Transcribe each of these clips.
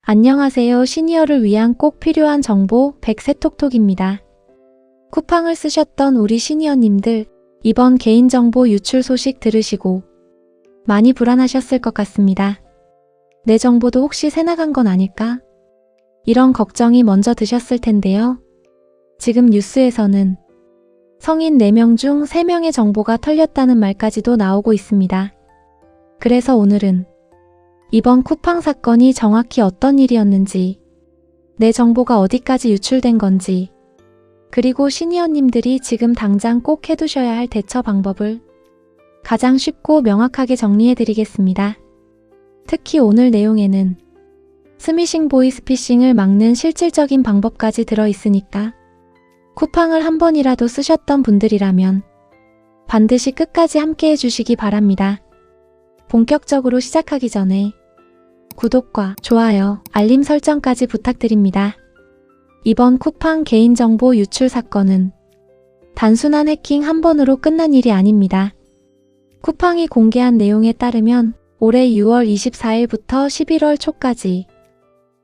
안녕하세요. 시니어를 위한 꼭 필요한 정보 백세톡톡입니다. 쿠팡을 쓰셨던 우리 시니어님들, 이번 개인정보 유출 소식 들으시고 많이 불안하셨을 것 같습니다. 내 정보도 혹시 새나간 건 아닐까? 이런 걱정이 먼저 드셨을 텐데요. 지금 뉴스에서는 성인 4명 중 3명의 정보가 털렸다는 말까지도 나오고 있습니다. 그래서 오늘은 이번 쿠팡 사건이 정확히 어떤 일이었는지, 내 정보가 어디까지 유출된 건지, 그리고 시니어님들이 지금 당장 꼭 해두셔야 할 대처 방법을 가장 쉽고 명확하게 정리해드리겠습니다. 특히 오늘 내용에는 스미싱 보이스피싱을 막는 실질적인 방법까지 들어있으니까 쿠팡을 한 번이라도 쓰셨던 분들이라면 반드시 끝까지 함께 해주시기 바랍니다. 본격적으로 시작하기 전에 구독과 좋아요, 알림 설정까지 부탁드립니다. 이번 쿠팡 개인정보 유출 사건은 단순한 해킹 한 번으로 끝난 일이 아닙니다. 쿠팡이 공개한 내용에 따르면 올해 6월 24일부터 11월 초까지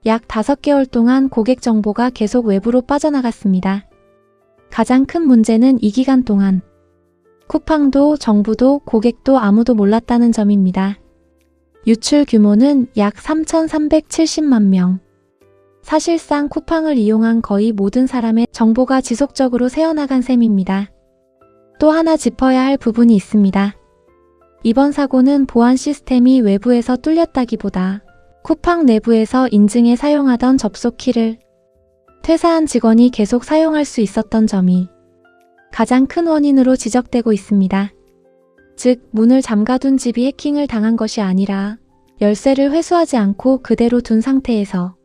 약 5개월 동안 고객 정보가 계속 외부로 빠져나갔습니다. 가장 큰 문제는 이 기간 동안 쿠팡도 정부도 고객도 아무도 몰랐다는 점입니다. 유출 규모는 약 3,370만 명. 사실상 쿠팡을 이용한 거의 모든 사람의 정보가 지속적으로 새어나간 셈입니다. 또 하나 짚어야 할 부분이 있습니다. 이번 사고는 보안 시스템이 외부에서 뚫렸다기보다 쿠팡 내부에서 인증에 사용하던 접속키를 퇴사한 직원이 계속 사용할 수 있었던 점이 가장 큰 원인으로 지적되고 있습니다. 즉, 문을 잠가둔 집이 해킹을 당한 것이 아니라 열쇠를 회수하지 않고 그대로 둔 상태에서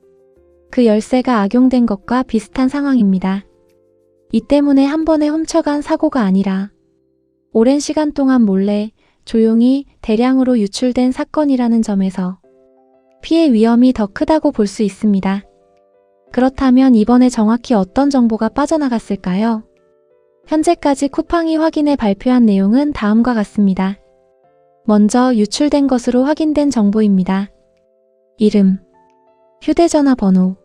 그 열쇠가 악용된 것과 비슷한 상황입니다. 이 때문에 한 번에 훔쳐간 사고가 아니라 오랜 시간 동안 몰래 조용히 대량으로 유출된 사건이라는 점에서 피해 위험이 더 크다고 볼 수 있습니다. 그렇다면 이번에 정확히 어떤 정보가 빠져나갔을까요? 현재까지 쿠팡이 확인해 발표한 내용은 다음과 같습니다. 먼저 유출된 것으로 확인된 정보입니다. 이름, 휴대전화 번호,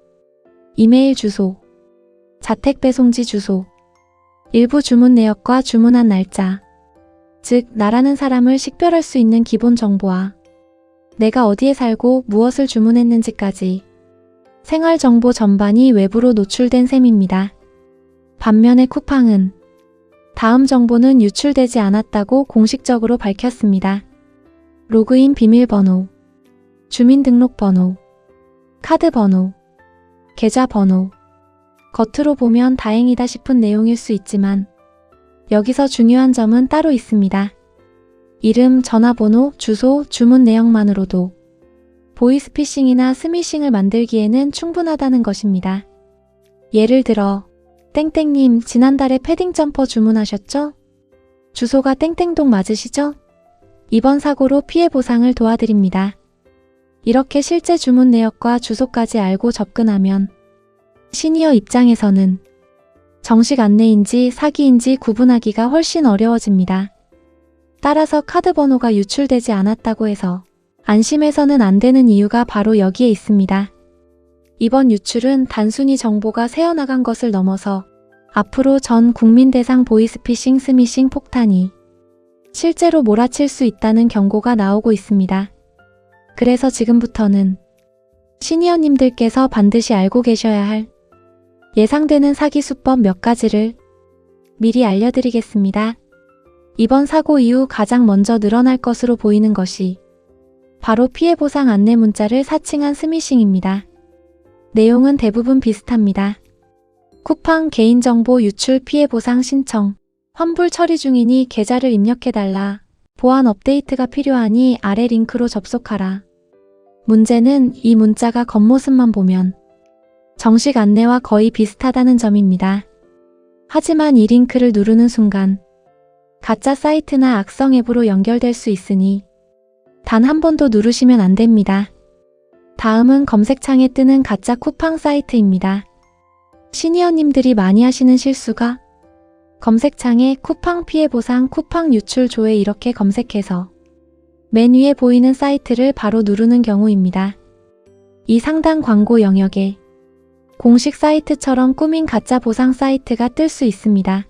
이메일 주소, 자택 배송지 주소, 일부 주문 내역과 주문한 날짜, 즉 나라는 사람을 식별할 수 있는 기본 정보와 내가 어디에 살고 무엇을 주문했는지까지 생활 정보 전반이 외부로 노출된 셈입니다. 반면에 쿠팡은 다음 정보는 유출되지 않았다고 공식적으로 밝혔습니다. 로그인 비밀번호, 주민등록번호, 카드번호, 계좌번호. 겉으로 보면 다행이다 싶은 내용일 수 있지만 여기서 중요한 점은 따로 있습니다. 이름, 전화번호, 주소, 주문 내역만으로도 보이스피싱이나 스미싱을 만들기에는 충분하다는 것입니다. 예를 들어 땡땡님 지난달에 패딩 점퍼 주문하셨죠? 주소가 땡땡동 맞으시죠? 이번 사고로 피해 보상을 도와드립니다. 이렇게 실제 주문 내역과 주소까지 알고 접근하면 시니어 입장에서는 정식 안내인지 사기인지 구분하기가 훨씬 어려워집니다. 따라서 카드 번호가 유출되지 않았다고 해서 안심해서는 안 되는 이유가 바로 여기에 있습니다. 이번 유출은 단순히 정보가 새어나간 것을 넘어서 앞으로 전 국민 대상 보이스피싱 스미싱 폭탄이 실제로 몰아칠 수 있다는 경고가 나오고 있습니다. 그래서 지금부터는 시니어님들께서 반드시 알고 계셔야 할 예상되는 사기 수법 몇 가지를 미리 알려드리겠습니다. 이번 사고 이후 가장 먼저 늘어날 것으로 보이는 것이 바로 피해 보상 안내 문자를 사칭한 스미싱입니다. 내용은 대부분 비슷합니다. 쿠팡 개인정보 유출 피해 보상 신청, 환불 처리 중이니 계좌를 입력해달라. 보안 업데이트가 필요하니 아래 링크로 접속하라. 문제는 이 문자가 겉모습만 보면 정식 안내와 거의 비슷하다는 점입니다. 하지만 이 링크를 누르는 순간 가짜 사이트나 악성 앱으로 연결될 수 있으니 단 한 번도 누르시면 안 됩니다. 다음은 검색창에 뜨는 가짜 쿠팡 사이트입니다. 시니어님들이 많이 하시는 실수가 검색창에 쿠팡 피해 보상 쿠팡 유출 조회 이렇게 검색해서 맨 위에 보이는 사이트를 바로 누르는 경우입니다. 이 상단 광고 영역에 공식 사이트처럼 꾸민 가짜 보상 사이트가 뜰 수 있습니다.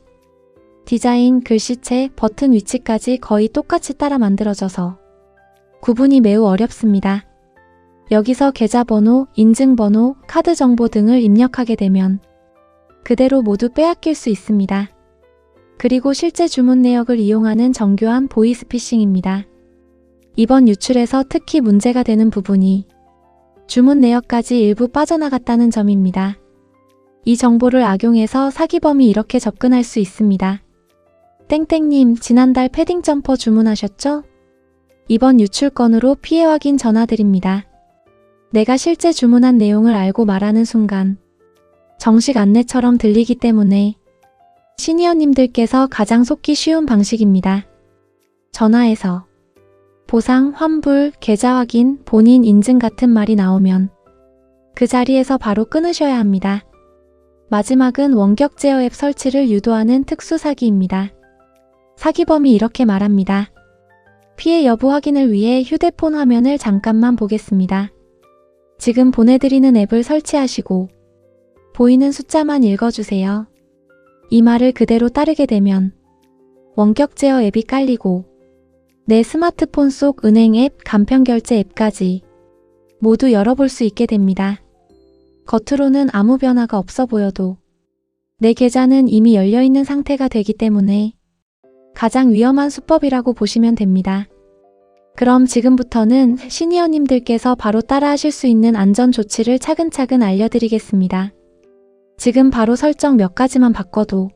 디자인, 글씨체, 버튼 위치까지 거의 똑같이 따라 만들어져서 구분이 매우 어렵습니다. 여기서 계좌번호, 인증번호, 카드 정보 등을 입력하게 되면 그대로 모두 빼앗길 수 있습니다. 그리고 실제 주문 내역을 이용하는 정교한 보이스피싱입니다. 이번 유출에서 특히 문제가 되는 부분이 주문 내역까지 일부 빠져나갔다는 점입니다. 이 정보를 악용해서 사기범이 이렇게 접근할 수 있습니다. 땡땡님, 지난달 패딩 점퍼 주문하셨죠? 이번 유출 건으로 피해 확인 전화드립니다. 내가 실제 주문한 내용을 알고 말하는 순간 정식 안내처럼 들리기 때문에 시니어님들께서 가장 속기 쉬운 방식입니다. 전화해서 보상, 환불, 계좌 확인, 본인 인증 같은 말이 나오면 그 자리에서 바로 끊으셔야 합니다. 마지막은 원격 제어 앱 설치를 유도하는 특수 사기입니다. 사기범이 이렇게 말합니다. 피해 여부 확인을 위해 휴대폰 화면을 잠깐만 보겠습니다. 지금 보내드리는 앱을 설치하시고 보이는 숫자만 읽어주세요. 이 말을 그대로 따르게 되면 원격 제어 앱이 깔리고 내 스마트폰 속 은행 앱, 간편결제 앱까지 모두 열어볼 수 있게 됩니다. 겉으로는 아무 변화가 없어 보여도 내 계좌는 이미 열려있는 상태가 되기 때문에 가장 위험한 수법이라고 보시면 됩니다. 그럼 지금부터는 시니어님들께서 바로 따라하실 수 있는 안전 조치를 차근차근 알려드리겠습니다. 지금 바로 설정 몇 가지만 바꿔도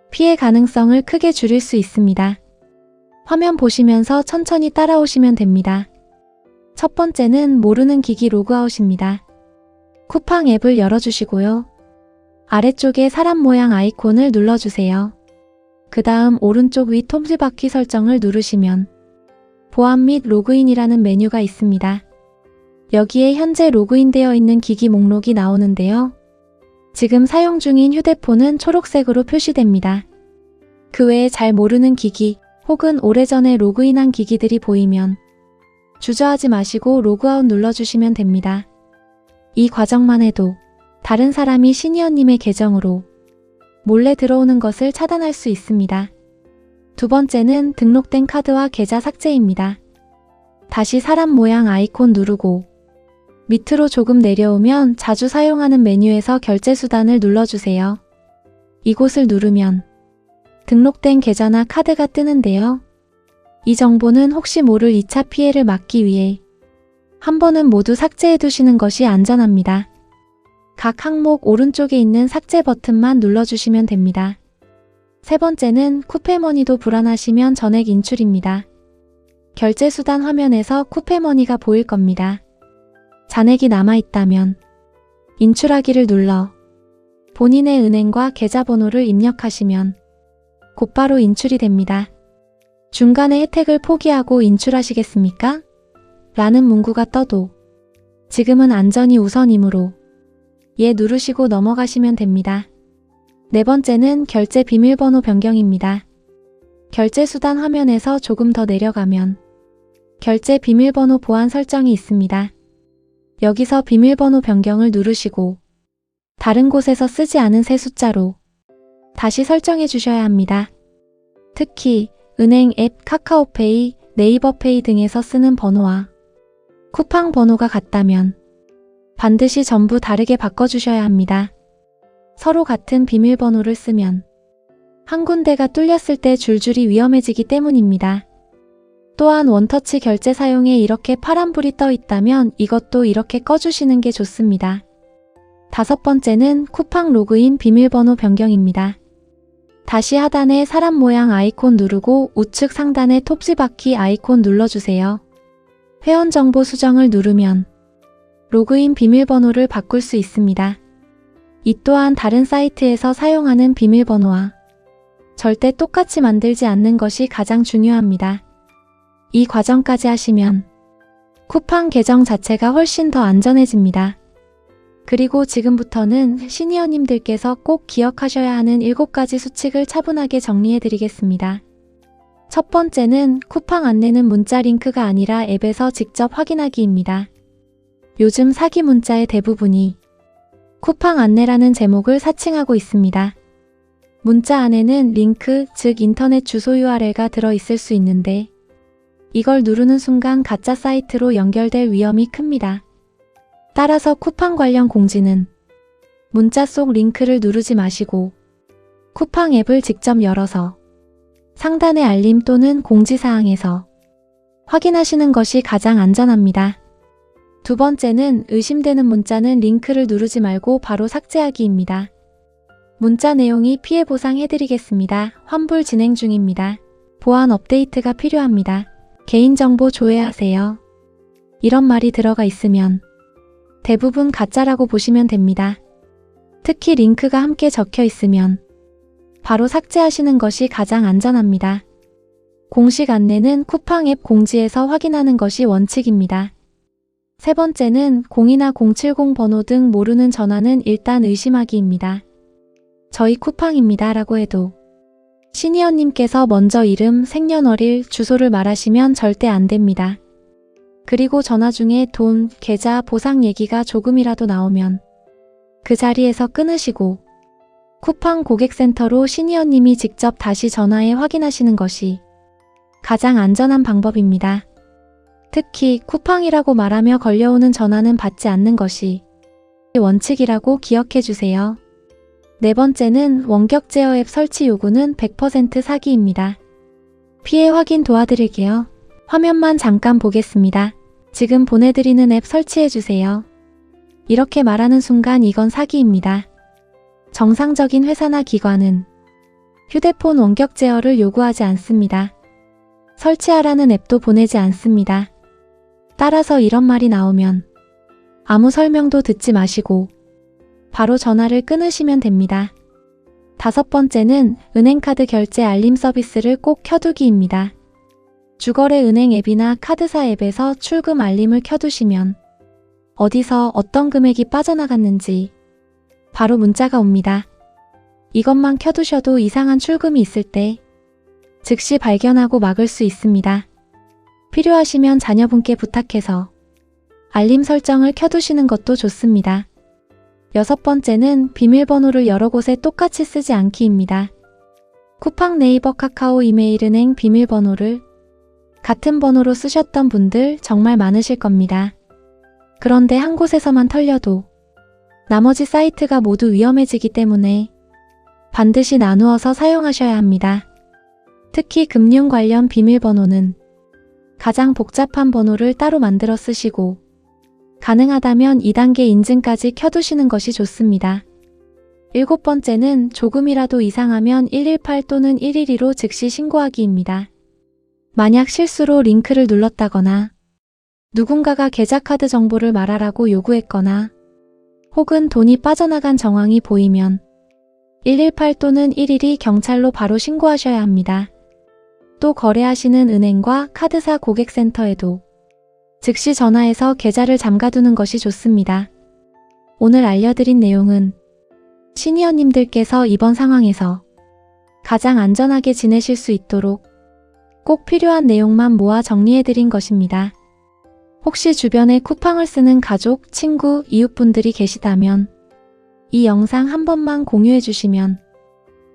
피해 가능성을 크게 줄일 수 있습니다. 화면 보시면서 천천히 따라오시면 됩니다. 첫 번째는 모르는 기기 로그아웃입니다. 쿠팡 앱을 열어주시고요. 아래쪽에 사람 모양 아이콘을 눌러주세요. 그 다음 오른쪽 위 톱니바퀴 설정을 누르시면 보안 및 로그인이라는 메뉴가 있습니다. 여기에 현재 로그인되어 있는 기기 목록이 나오는데요. 지금 사용 중인 휴대폰은 초록색으로 표시됩니다. 그 외에 잘 모르는 기기 혹은 오래전에 로그인한 기기들이 보이면 주저하지 마시고 로그아웃 눌러주시면 됩니다. 이 과정만 해도 다른 사람이 시니어님의 계정으로 몰래 들어오는 것을 차단할 수 있습니다. 두 번째는 등록된 카드와 계좌 삭제입니다. 다시 사람 모양 아이콘 누르고 밑으로 조금 내려오면 자주 사용하는 메뉴에서 결제 수단을 눌러주세요. 이곳을 누르면 등록된 계좌나 카드가 뜨는데요. 이 정보는 혹시 모를 2차 피해를 막기 위해 한 번은 모두 삭제해 두시는 것이 안전합니다. 각 항목 오른쪽에 있는 삭제 버튼만 눌러주시면 됩니다. 세 번째는 쿠페머니도 불안하시면 전액 인출입니다. 결제 수단 화면에서 쿠페머니가 보일 겁니다. 잔액이 남아있다면 인출하기를 눌러 본인의 은행과 계좌번호를 입력하시면 곧바로 인출이 됩니다. 중간에 혜택을 포기하고 인출하시겠습니까? 라는 문구가 떠도 지금은 안전이 우선이므로 예 누르시고 넘어가시면 됩니다. 네 번째는 결제 비밀번호 변경입니다. 결제 수단 화면에서 조금 더 내려가면 결제 비밀번호 보안 설정이 있습니다. 여기서 비밀번호 변경을 누르시고 다른 곳에서 쓰지 않은 새 숫자로 다시 설정해 주셔야 합니다. 특히 은행 앱, 카카오페이, 네이버페이 등에서 쓰는 번호와 쿠팡 번호가 같다면 반드시 전부 다르게 바꿔주셔야 합니다. 서로 같은 비밀번호를 쓰면 한 군데가 뚫렸을 때 줄줄이 위험해지기 때문입니다. 또한 원터치 결제 사용에 이렇게 파란불이 떠 있다면 이것도 이렇게 꺼주시는 게 좋습니다. 다섯 번째는 쿠팡 로그인 비밀번호 변경입니다. 다시 하단에 사람 모양 아이콘 누르고 우측 상단에 톱지바퀴 아이콘 눌러주세요. 회원 정보 수정을 누르면 로그인 비밀번호를 바꿀 수 있습니다. 이 또한 다른 사이트에서 사용하는 비밀번호와 절대 똑같이 만들지 않는 것이 가장 중요합니다. 이 과정까지 하시면 쿠팡 계정 자체가 훨씬 더 안전해집니다. 그리고 지금부터는 시니어님들께서 꼭 기억하셔야 하는 7가지 수칙을 차분하게 정리해 드리겠습니다. 첫 번째는 쿠팡 안내는 문자 링크가 아니라 앱에서 직접 확인하기입니다. 요즘 사기 문자의 대부분이 쿠팡 안내라는 제목을 사칭하고 있습니다. 문자 안에는 링크, 즉 인터넷 주소 URL가 들어있을 수 있는데 이걸 누르는 순간 가짜 사이트로 연결될 위험이 큽니다. 따라서 쿠팡 관련 공지는 문자 속 링크를 누르지 마시고 쿠팡 앱을 직접 열어서 상단의 알림 또는 공지사항에서 확인하시는 것이 가장 안전합니다. 두 번째는 의심되는 문자는 링크를 누르지 말고 바로 삭제하기입니다. 문자 내용이 피해 보상해드리겠습니다. 환불 진행 중입니다. 보안 업데이트가 필요합니다. 개인정보 조회하세요. 이런 말이 들어가 있으면 대부분 가짜라고 보시면 됩니다. 특히 링크가 함께 적혀 있으면 바로 삭제하시는 것이 가장 안전합니다. 공식 안내는 쿠팡 앱 공지에서 확인하는 것이 원칙입니다. 세 번째는 02나 070 번호 등 모르는 전화는 일단 의심하기입니다. 저희 쿠팡입니다 라고 해도 시니어님께서 먼저 이름, 생년월일, 주소를 말하시면 절대 안 됩니다. 그리고 전화 중에 돈, 계좌, 보상 얘기가 조금이라도 나오면 그 자리에서 끊으시고 쿠팡 고객센터로 시니어님이 직접 다시 전화해 확인하시는 것이 가장 안전한 방법입니다. 특히 쿠팡이라고 말하며 걸려오는 전화는 받지 않는 것이 원칙이라고 기억해 주세요. 네 번째는 원격 제어 앱 설치 요구는 100% 사기입니다. 피해 확인 도와드릴게요. 화면만 잠깐 보겠습니다. 지금 보내드리는 앱 설치해 주세요. 이렇게 말하는 순간 이건 사기입니다. 정상적인 회사나 기관은 휴대폰 원격 제어를 요구하지 않습니다. 설치하라는 앱도 보내지 않습니다. 따라서 이런 말이 나오면 아무 설명도 듣지 마시고 바로 전화를 끊으시면 됩니다. 다섯 번째는 은행카드 결제 알림 서비스를 꼭 켜두기입니다. 주거래 은행 앱이나 카드사 앱에서 출금 알림을 켜두시면 어디서 어떤 금액이 빠져나갔는지 바로 문자가 옵니다. 이것만 켜두셔도 이상한 출금이 있을 때 즉시 발견하고 막을 수 있습니다. 필요하시면 자녀분께 부탁해서 알림 설정을 켜두시는 것도 좋습니다. 여섯 번째는 비밀번호를 여러 곳에 똑같이 쓰지 않기입니다. 쿠팡, 네이버, 카카오, 이메일, 은행 비밀번호를 같은 번호로 쓰셨던 분들 정말 많으실 겁니다. 그런데 한 곳에서만 털려도 나머지 사이트가 모두 위험해지기 때문에 반드시 나누어서 사용하셔야 합니다. 특히 금융 관련 비밀번호는 가장 복잡한 번호를 따로 만들어 쓰시고 가능하다면 2단계 인증까지 켜두시는 것이 좋습니다. 일곱 번째는 조금이라도 이상하면 118 또는 112로 즉시 신고하기입니다. 만약 실수로 링크를 눌렀다거나 누군가가 계좌카드 정보를 말하라고 요구했거나 혹은 돈이 빠져나간 정황이 보이면 118 또는 112 경찰로 바로 신고하셔야 합니다. 또 거래하시는 은행과 카드사 고객센터에도 즉시 전화해서 계좌를 잠가두는 것이 좋습니다. 오늘 알려드린 내용은 시니어님들께서 이번 상황에서 가장 안전하게 지내실 수 있도록 꼭 필요한 내용만 모아 정리해드린 것입니다. 혹시 주변에 쿠팡을 쓰는 가족, 친구, 이웃분들이 계시다면 이 영상 한 번만 공유해주시면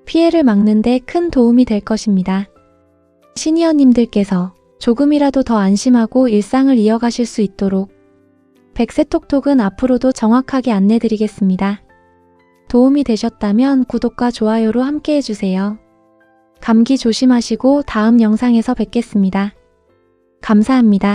피해를 막는 데 큰 도움이 될 것입니다. 시니어님들께서 조금이라도 더 안심하고 일상을 이어가실 수 있도록 백세톡톡은 앞으로도 정확하게 안내드리겠습니다. 도움이 되셨다면 구독과 좋아요로 함께 해주세요. 감기 조심하시고 다음 영상에서 뵙겠습니다. 감사합니다.